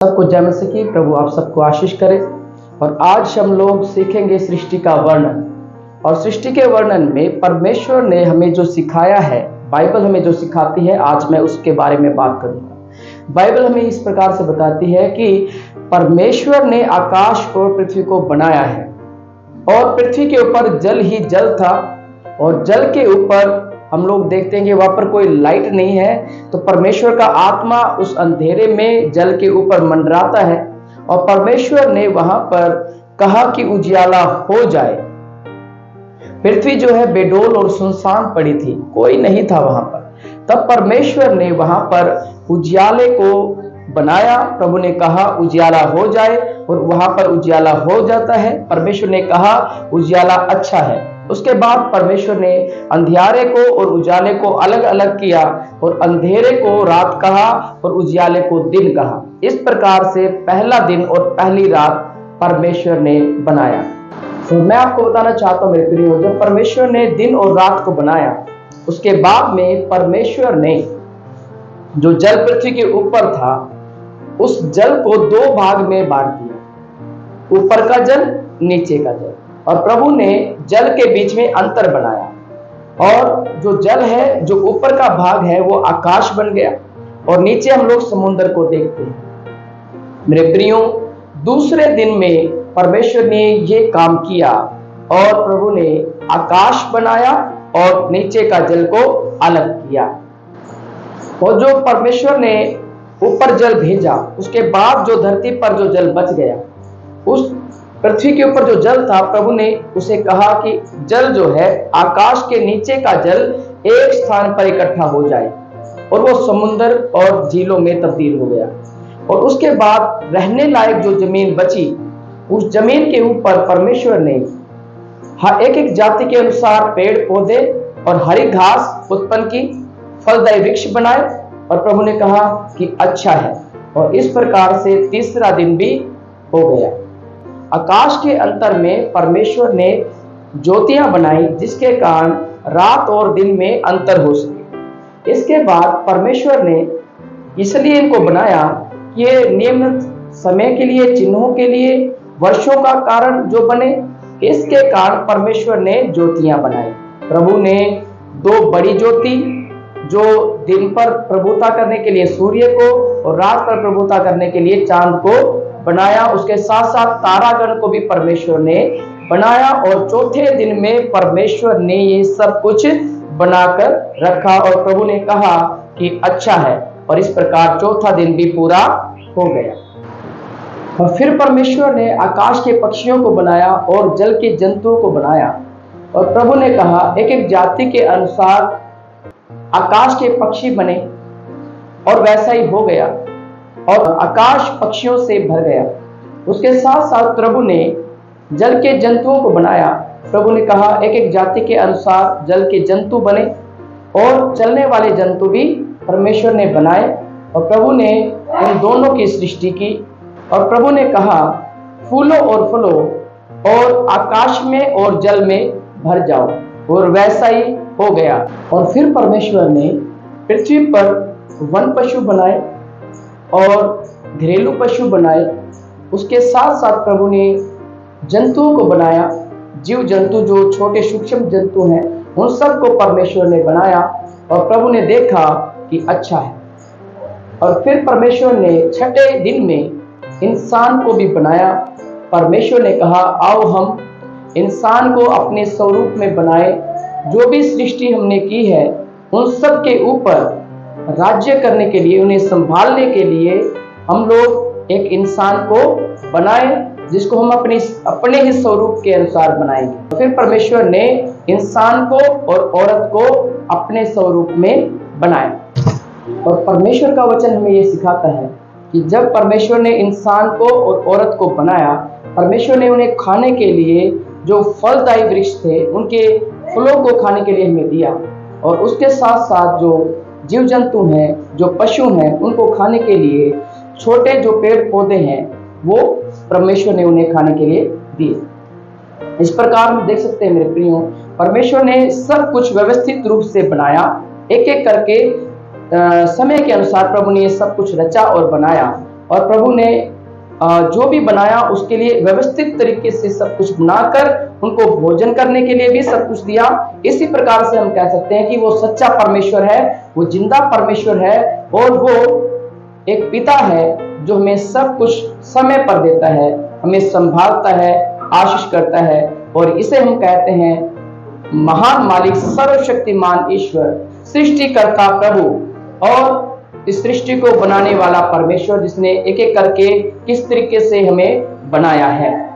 सबको जय मसीह की। प्रभु आप सबको आशीष करे। और आज हम लोग सीखेंगे सृष्टि का वर्णन। और सृष्टि के वर्णन में परमेश्वर ने हमें जो सिखाया है, बाइबल हमें जो सिखाती है, आज मैं उसके बारे में बात करूंगा। बाइबल हमें इस प्रकार से बताती है कि परमेश्वर ने आकाश और पृथ्वी को बनाया है और पृथ्वी के ऊपर जल ही जल था और जल के ऊपर हम लोग देखते हैं कि वहां पर कोई लाइट नहीं है, तो परमेश्वर का आत्मा उस अंधेरे में जल के ऊपर मंडराता है और परमेश्वर ने वहां पर कहा कि उजियाला हो जाए। पृथ्वी जो है बेडोल और सुनसान पड़ी थी, कोई नहीं था वहां पर। तब परमेश्वर ने वहां पर उजियाले को बनाया। प्रभु ने कहा उजियाला हो जाए और वहां पर उजियाला हो जाता है। परमेश्वर ने कहा उजियाला अच्छा है। उसके बाद परमेश्वर ने अंधियारे को और उजाले को अलग अलग किया और अंधेरे को रात कहा और उजियाले को दिन कहा। इस प्रकार से पहला दिन और पहली रात परमेश्वर ने बनाया। तो मैं आपको बताना चाहता हूं मेरे प्रियो, जब परमेश्वर ने दिन और रात को बनाया, उसके बाद में परमेश्वर ने जो जल पृथ्वी के ऊपर था, उस जल को दो भाग में बांट दिया, ऊपर का जल, नीचे का जल। और प्रभु ने जल के बीच में अंतर बनाया और जो जल है, जो ऊपर का भाग है, वो आकाश बन गया और नीचे हम लोग समुद्र को देखते हैं। मेरे प्रियो, दूसरे दिन में परमेश्वर ने ये काम किया और प्रभु ने आकाश बनाया और नीचे का जल को अलग किया। और जो परमेश्वर ने ऊपर जल भेजा, उसके बाद जो धरती पर जो जल बच गया, उस पृथ्वी के ऊपर जो जल था, प्रभु ने उसे कहा कि जल जो है, आकाश के नीचे का जल एक स्थान पर इकट्ठा हो जाए और वो समुद्र और झीलों में तब्दील हो गया। और उसके बाद रहने लायक जो जमीन बची, उस जमीन के ऊपर परमेश्वर ने एक एक जाति के अनुसार पेड़ पौधे और हरी घास उत्पन्न की, फलदायी वृक्ष बनाए और प्रभु ने कहा कि अच्छा है। और इस प्रकार से तीसरा दिन भी हो गया। आकाश के अंतर में परमेश्वर ने ज्योतियां बनाई, जिसके कारण रात और दिन में अंतर हो सके। इसके बाद परमेश्वर ने इसलिए इनको बनाया कि ये नियमित समय के लिए, चिन्हों के लिए, वर्षों का कारण जो बने, इसके कारण परमेश्वर ने ज्योतियां बनाई। प्रभु ने दो बड़ी ज्योति, जो दिन पर प्रभुता करने के लिए सूर्य को और रात पर प्रभुता करने के लिए चांद को बनाया। उसके साथ साथ तारागण को भी परमेश्वर ने बनाया और चौथे दिन में परमेश्वर ने ये सब कुछ बनाकर रखा और प्रभु ने कहा कि अच्छा है। और इस प्रकार चौथा दिन भी पूरा हो गया। और फिर परमेश्वर ने आकाश के पक्षियों को बनाया और जल के जंतुओं को बनाया और प्रभु ने कहा एक एक जाति के अनुसार आकाश के पक्षी बने, और वैसा ही हो गया और आकाश पक्षियों से भर गया। उसके साथ साथ प्रभु ने जल के जंतुओं को बनाया। प्रभु ने कहा एक एक जाति के अनुसार जल के जंतु बने और चलने वाले जंतु भी परमेश्वर ने बनाए। और प्रभु ने उन दोनों की सृष्टि की और प्रभु ने कहा फूलों और फलों और आकाश में और जल में भर जाओ, और वैसा ही हो गया। और फिर परमेश्वर ने पृथ्वी पर वन पशु बनाए और घरेलू पशु बनाए। उसके साथ साथ प्रभु ने जंतुओं को बनाया, जीव जंतु जो छोटे सूक्ष्म जंतु हैं, उन सब को परमेश्वर ने बनाया और प्रभु ने देखा कि अच्छा है। और फिर परमेश्वर ने छठे दिन में इंसान को भी बनाया। परमेश्वर ने कहा आओ हम इंसान को अपने स्वरूप में बनाए। जो भी सृष्टि हमने की है, उन सब के ऊपर राज्य करने के लिए, उन्हें संभालने के लिए हम लोग एक इंसान को बनाए, जिसको हम अपने ही स्वरूप के अनुसार बनाएंगे। फिर परमेश्वर ने इंसान को और औरत को अपने स्वरूप में बनाया। और परमेश्वर का वचन हमें ये सिखाता है कि जब परमेश्वर ने इंसान को और औरत को बनाया, परमेश्वर ने उन्हें खाने के लिए जो फलदायी वृक्ष थे, उनके फलों को खाने के लिए हमें दिया। और उसके साथ साथ जो जीव जंतु हैं, जो पशु हैं, उनको खाने के लिए छोटे जो पेड़ पौधे हैं, वो परमेश्वर ने उन्हें खाने के लिए दिए। इस प्रकार हम देख सकते हैं मेरे प्रियो, परमेश्वर ने सब कुछ व्यवस्थित रूप से बनाया। एक एक करके समय के अनुसार प्रभु ने ये सब कुछ रचा और बनाया और प्रभु ने जो भी बनाया उसके लिए व्यवस्थित तरीके से सब कुछ बनाकर उनको भोजन करने के लिए भी सब कुछ दिया। इसी प्रकार से हम कह सकते हैं कि वो सच्चा परमेश्वर है, वो जिंदा परमेश्वर है और वो एक पिता है जो हमें सब कुछ समय पर देता है, हमें संभालता है, आशीष करता है। और इसे हम कहते हैं महान मालिक, सर्वशक्तिमान ईश्वर, सृष्टिकर्ता प्रभु और इस सृष्टि को बनाने वाला परमेश्वर, जिसने एक एक करके किस तरीके से हमें बनाया है।